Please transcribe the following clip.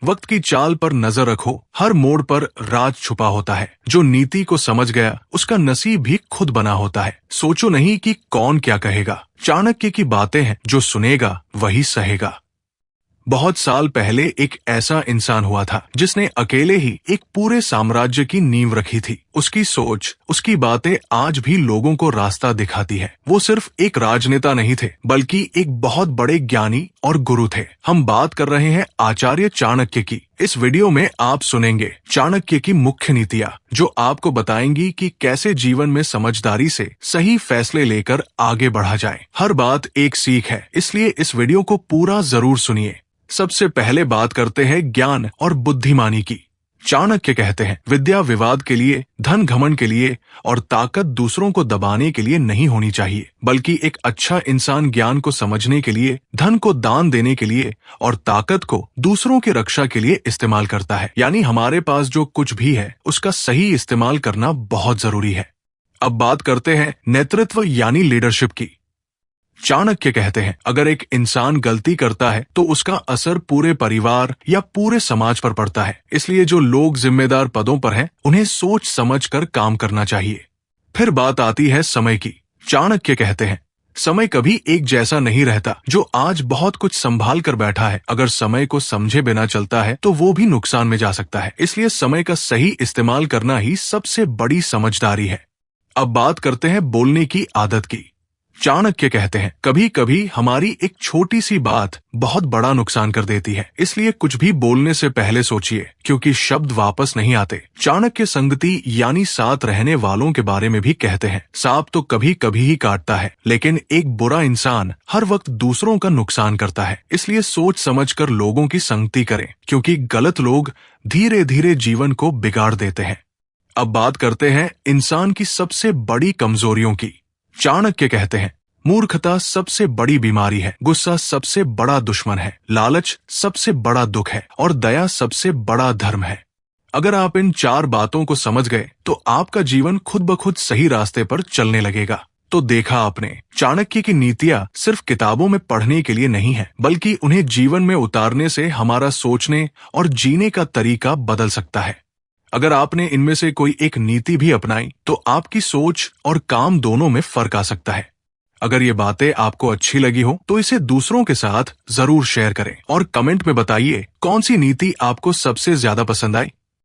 वक्त की चाल पर नजर रखो, हर मोड़ पर राज छुपा होता है। जो नीति को समझ गया उसका नसीब भी खुद बना होता है। सोचो नहीं कि कौन क्या कहेगा, चाणक्य की बातें हैं, जो सुनेगा वही सहेगा। बहुत साल पहले एक ऐसा इंसान हुआ था जिसने अकेले ही एक पूरे साम्राज्य की नींव रखी थी। उसकी सोच, उसकी बातें आज भी लोगों को रास्ता दिखाती है। वो सिर्फ एक राजनेता नहीं थे, बल्कि एक बहुत बड़े ज्ञानी और गुरु थे। हम बात कर रहे हैं आचार्य चाणक्य की। इस वीडियो में आप सुनेंगे चाणक्य की मुख्य नीतियां, जो आपको बताएंगी कि कैसे जीवन में समझदारी से सही फैसले लेकर आगे बढ़ा जाए। हर बात एक सीख है, इसलिए इस वीडियो को पूरा जरूर सुनिए। सबसे पहले बात करते हैं ज्ञान और बुद्धिमानी की। चाणक्य कहते हैं, विद्या विवाद के लिए, धन घमंड के लिए और ताकत दूसरों को दबाने के लिए नहीं होनी चाहिए, बल्कि एक अच्छा इंसान ज्ञान को समझने के लिए, धन को दान देने के लिए और ताकत को दूसरों की रक्षा के लिए इस्तेमाल करता है। यानी हमारे पास जो कुछ भी है उसका सही इस्तेमाल करना बहुत जरूरी है। अब बात करते हैं नेतृत्व यानी लीडरशिप की। चाणक्य कहते हैं, अगर एक इंसान गलती करता है तो उसका असर पूरे परिवार या पूरे समाज पर पड़ता है। इसलिए जो लोग जिम्मेदार पदों पर हैं, उन्हें सोच समझ कर काम करना चाहिए। फिर बात आती है समय की। चाणक्य कहते हैं, समय कभी एक जैसा नहीं रहता। जो आज बहुत कुछ संभाल कर बैठा है, अगर समय को समझे बिना चलता है तो वो भी नुकसान में जा सकता है। इसलिए समय का सही इस्तेमाल करना ही सबसे बड़ी समझदारी है। अब बात करते हैं बोलने की आदत की। चाणक्य कहते हैं, कभी कभी हमारी एक छोटी सी बात बहुत बड़ा नुकसान कर देती है। इसलिए कुछ भी बोलने से पहले सोचिए, क्योंकि शब्द वापस नहीं आते। चाणक्य संगति यानी साथ रहने वालों के बारे में भी कहते हैं, सांप तो कभी कभी ही काटता है, लेकिन एक बुरा इंसान हर वक्त दूसरों का नुकसान करता है। इसलिए सोच समझकर लोगों की संगति करें, क्योंकि गलत लोग धीरे धीरे जीवन को बिगाड़ देते हैं। अब बात करते हैं इंसान की सबसे बड़ी कमजोरियों की। चाणक्य कहते हैं, मूर्खता सबसे बड़ी बीमारी है, गुस्सा सबसे बड़ा दुश्मन है, लालच सबसे बड़ा दुख है और दया सबसे बड़ा धर्म है। अगर आप इन 4 बातों को समझ गए तो आपका जीवन खुद ब खुद सही रास्ते पर चलने लगेगा। तो देखा आपने, चाणक्य की नीतियां सिर्फ किताबों में पढ़ने के लिए नहीं है, बल्कि उन्हें जीवन में उतारने से हमारा सोचने और जीने का तरीका बदल सकता है। अगर आपने इनमें से कोई एक नीति भी अपनाई तो आपकी सोच और काम दोनों में फर्क आ सकता है। अगर ये बातें आपको अच्छी लगी हो तो इसे दूसरों के साथ जरूर शेयर करें और कमेंट में बताइए कौन सी नीति आपको सबसे ज्यादा पसंद आई।